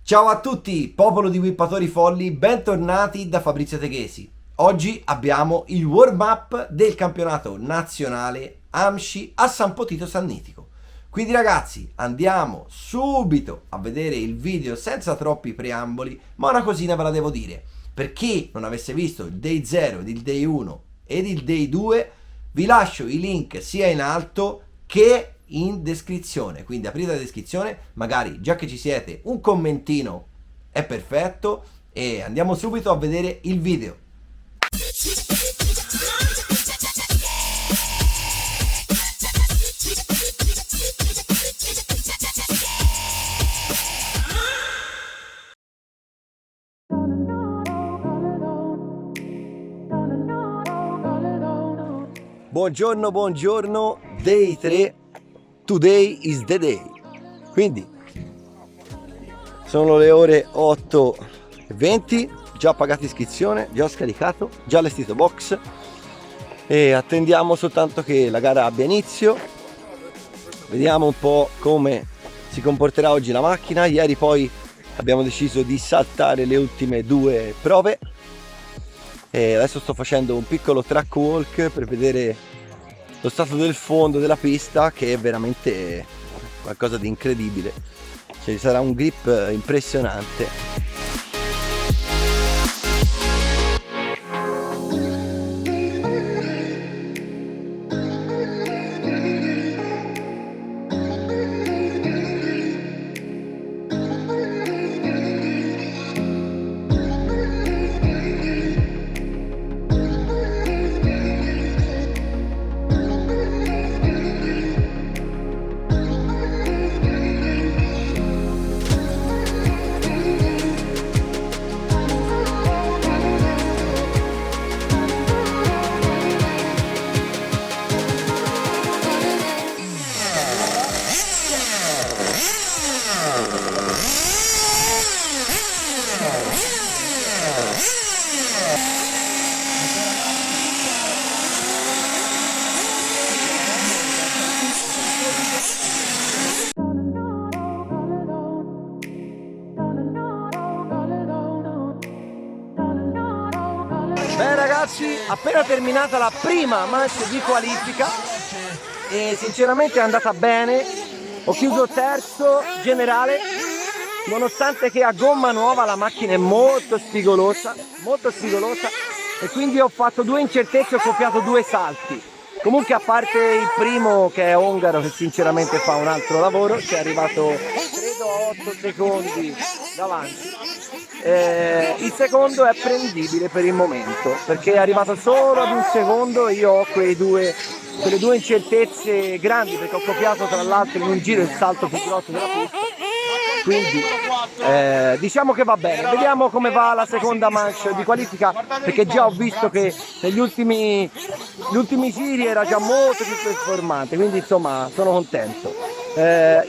Ciao a tutti, popolo di Whippatori Folli, bentornati da Fabrizio Teghesi. Oggi abbiamo il warm-up del campionato nazionale AMSCI a San Potito Sannitico. Quindi ragazzi, andiamo subito a vedere il video senza troppi preamboli, ma una cosina ve la devo dire. Per chi non avesse visto il Day 0, il Day 1 ed il Day 2, vi lascio i link sia in alto che in descrizione, quindi aprite la descrizione, magari già che ci siete un commentino è perfetto e andiamo subito a vedere il video. Buongiorno, Day 3. Today is the day. Quindi sono le ore 8:20, già pagato iscrizione, già scaricato, già allestito box e attendiamo soltanto che la gara abbia inizio. Vediamo un po' come si comporterà oggi la macchina. Ieri poi abbiamo deciso di saltare le ultime due prove e adesso sto facendo un piccolo track walk per vedere lo stato del fondo della pista, che è veramente qualcosa di incredibile. Ci sarà un grip impressionante. Beh ragazzi, appena terminata la prima manche di qualifica e sinceramente è andata bene, ho chiuso terzo generale, nonostante che a gomma nuova la macchina è molto spigolosa e quindi ho fatto due incertezze, ho copiato due salti. Comunque, a parte il primo che è ungaro, che sinceramente fa un altro lavoro, ci è arrivato credo a 8 secondi davanti. Il secondo è prendibile per il momento, perché è arrivato solo ad un secondo e io ho quelle due incertezze grandi, perché ho copiato tra l'altro in un giro il salto più grosso della pista. Quindi diciamo che va bene. Vediamo come va la seconda manche di qualifica, perché già ho visto che negli ultimi giri era già molto più performante, quindi insomma sono contento.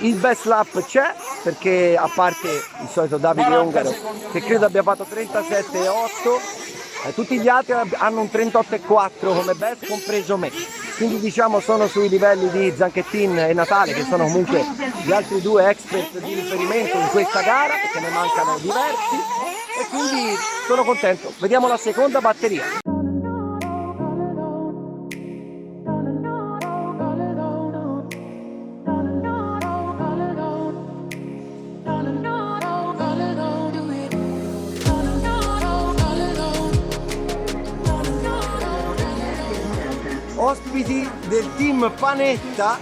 Il best lap c'è, perché a parte il solito Davide Ungaro che credo abbia fatto 37,8, tutti gli altri hanno un 38,4 come best, compreso me. Quindi diciamo sono sui livelli di Zanchettin e Natale, che sono comunque gli altri due expert di riferimento in questa gara, perché ne mancano diversi, e quindi sono contento. Vediamo la seconda batteria. Ospiti del team Panetta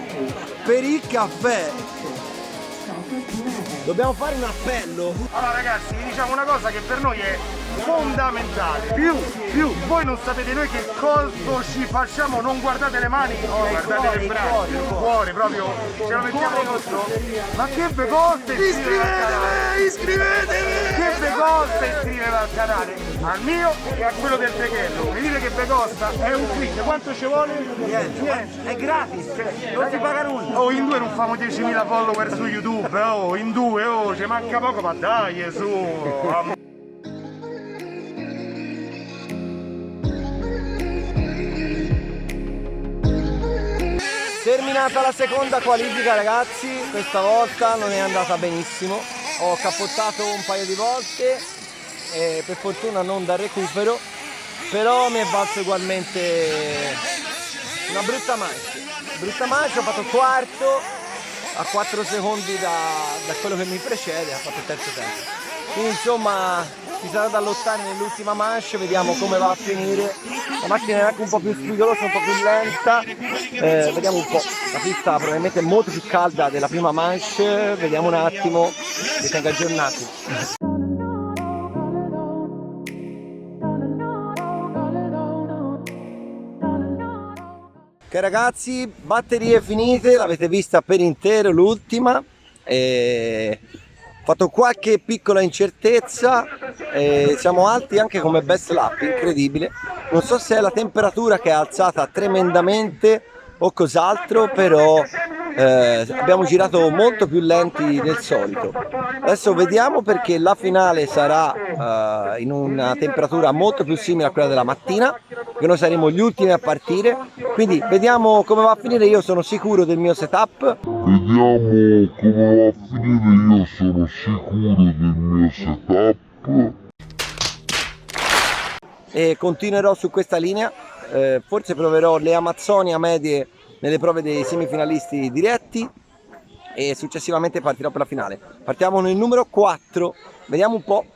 per il caffè. Dobbiamo fare un appello. Allora ragazzi, vi diciamo una cosa che per noi è fondamentale. Più voi non sapete noi che cosa ci facciamo, non guardate le mani, guardate le braccia, il cuore proprio, ce lo mettiamo tutto. Ma che ve costa iscrivetevi! Che ve costa iscrivervi al canale? Al mio e a quello del Teghello. Mi dite che ve costa? È un click, quanto ci vuole? Niente. È gratis, non si paga nulla. Oh, in due non famo 10.000 follower su YouTube, oh, in due, oh, ci manca poco, ma dai, su! Terminata la seconda qualifica ragazzi, questa volta non è andata benissimo, ho cappottato un paio di volte, per fortuna non da recupero, però mi è valso ugualmente una brutta mancia, ho fatto quarto a 4 secondi da quello che mi precede, ha fatto il terzo tempo. Quindi insomma ci sarà da lottare nell'ultima manche, vediamo come va a finire. La macchina è anche un po' più spigolosa, un po' più lenta, vediamo un po'. La pista probabilmente è molto più calda della prima manche, vediamo un attimo, vi tengo aggiornati. Ok ragazzi, batterie finite, l'avete vista per intero l'ultima. Ho fatto qualche piccola incertezza, siamo alti anche come best lap, incredibile. Non so se è la temperatura che è alzata tremendamente o cos'altro, però abbiamo girato molto più lenti del solito. Adesso vediamo, perché la finale sarà in una temperatura molto più simile a quella della mattina, perché noi saremo gli ultimi a partire, quindi vediamo come va a finire. Io sono sicuro del mio setup. Vediamo come va a finire, io sono sicuro del mio setup. E continuerò su questa linea, forse proverò le Amazzonia medie nelle prove dei semifinalisti diretti e successivamente partirò per la finale. Partiamo nel numero 4, vediamo un po'.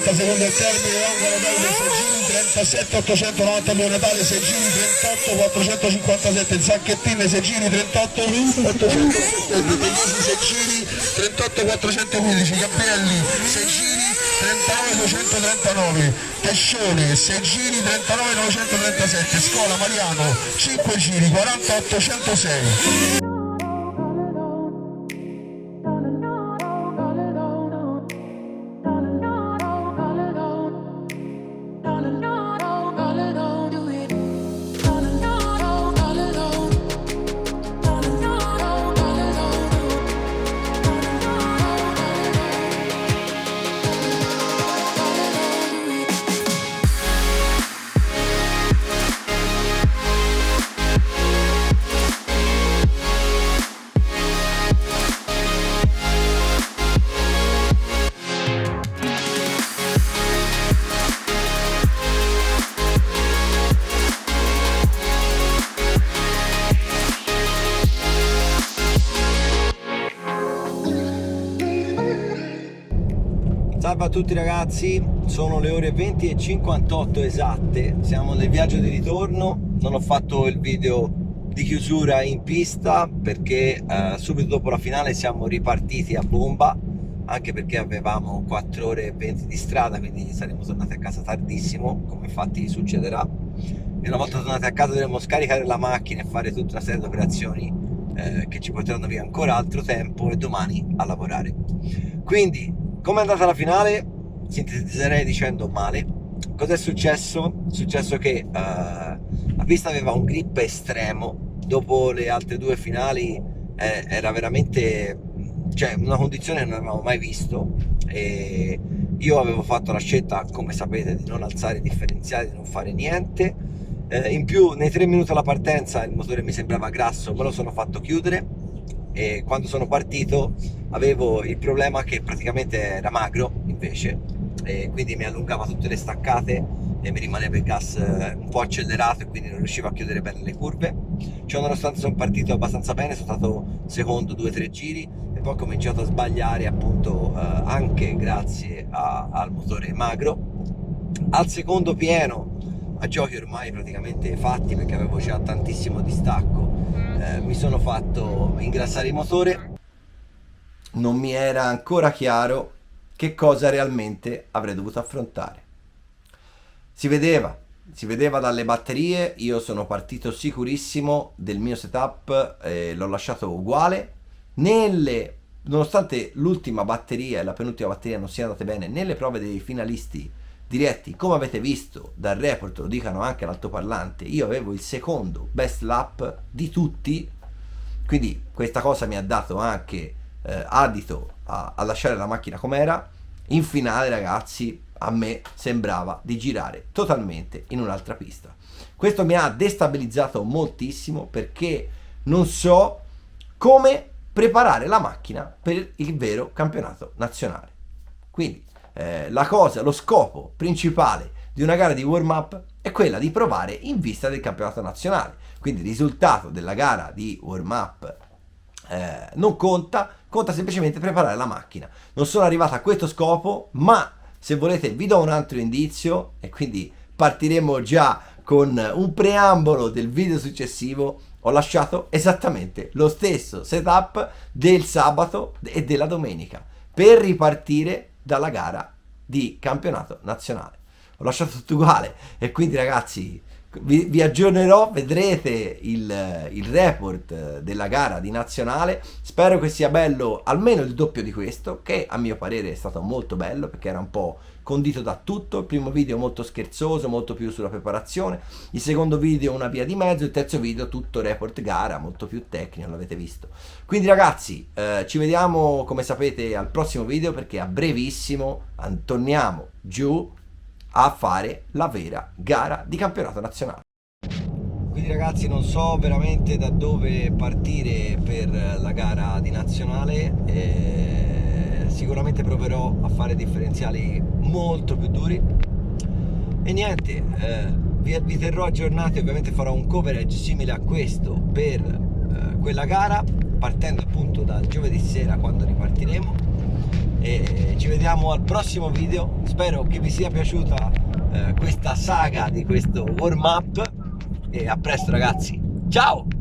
Secondo il termine, angolo bello 6 giri, 37 890 monetale, 6 giri, 38 457, zacchettine 6 giri, 38 807, teghesi 6 giri, 38 415, Gabbielli 6 giri, 39 239, Tescione 6 giri, 39 937, Scola Mariano 5 giri, 40 806. a tutti ragazzi, sono le ore 20:58 esatte, siamo nel viaggio di ritorno. Non ho fatto il video di chiusura in pista perché subito dopo la finale siamo ripartiti a bomba, anche perché avevamo 4 ore e 20 di strada, quindi saremmo tornati a casa tardissimo, come infatti succederà. E una volta tornati a casa dovremo scaricare la macchina e fare tutta una serie di operazioni che ci porteranno via ancora altro tempo, e domani a lavorare. Quindi, come è andata la finale? Sintetizzerei dicendo male. Cos'è successo? È successo che la pista aveva un grip estremo. Dopo le altre 2 finali era veramente, cioè, una condizione che non avevamo mai visto, e io avevo fatto la scelta, come sapete, di non alzare i differenziali, di non fare niente. In più, nei 3 minuti alla partenza il motore mi sembrava grasso, me lo sono fatto chiudere, e quando sono partito avevo il problema che praticamente era magro invece, e quindi mi allungava tutte le staccate e mi rimaneva il gas un po' accelerato, e quindi non riuscivo a chiudere bene le curve. Ciò nonostante sono partito abbastanza bene, sono stato secondo 2-3 giri, e poi ho cominciato a sbagliare appunto anche grazie al motore magro. Al secondo pieno, a giochi ormai praticamente fatti perché avevo già tantissimo distacco, mi sono fatto ingrassare il motore. Non mi era ancora chiaro che cosa realmente avrei dovuto affrontare. Si vedeva dalle batterie. Io sono partito sicurissimo del mio setup, l'ho lasciato uguale. Nonostante l'ultima batteria e la penultima batteria non siano andate bene nelle prove dei finalisti diretti, come avete visto dal report, lo dicano anche all'altoparlante, io avevo il secondo best lap di tutti, quindi questa cosa mi ha dato anche adito a lasciare la macchina com'era. In finale ragazzi, a me sembrava di girare totalmente in un'altra pista. Questo mi ha destabilizzato moltissimo, perché non so come preparare la macchina per il vero campionato nazionale. Quindi lo scopo principale di una gara di warm up è quella di provare in vista del campionato nazionale. Quindi il risultato della gara di warm up non conta semplicemente preparare la macchina. Non sono arrivato a questo scopo, ma se volete vi do un altro indizio, e quindi partiremo già con un preambolo del video successivo. Ho lasciato esattamente lo stesso setup del sabato e della domenica per ripartire dalla gara di campionato nazionale. Ho lasciato tutto uguale, e quindi ragazzi vi aggiornerò, vedrete il report della gara di nazionale. Spero che sia bello almeno il doppio di questo, che a mio parere è stato molto bello perché era un po' condito da tutto. Il primo video molto scherzoso, molto più sulla preparazione, il secondo video una via di mezzo, il terzo video tutto report gara, molto più tecnico, l'avete visto. Quindi ragazzi, ci vediamo come sapete al prossimo video, perché a brevissimo torniamo giù a fare la vera gara di campionato nazionale. Quindi ragazzi, non so veramente da dove partire per la gara di nazionale, sicuramente proverò a fare differenziali molto più duri, e niente, vi terrò aggiornati. Ovviamente farò un coverage simile a questo per quella gara, partendo appunto dal giovedì sera quando ripartiremo, e ci vediamo al prossimo video. Spero che vi sia piaciuta questa saga di questo warm up, e a presto ragazzi, ciao!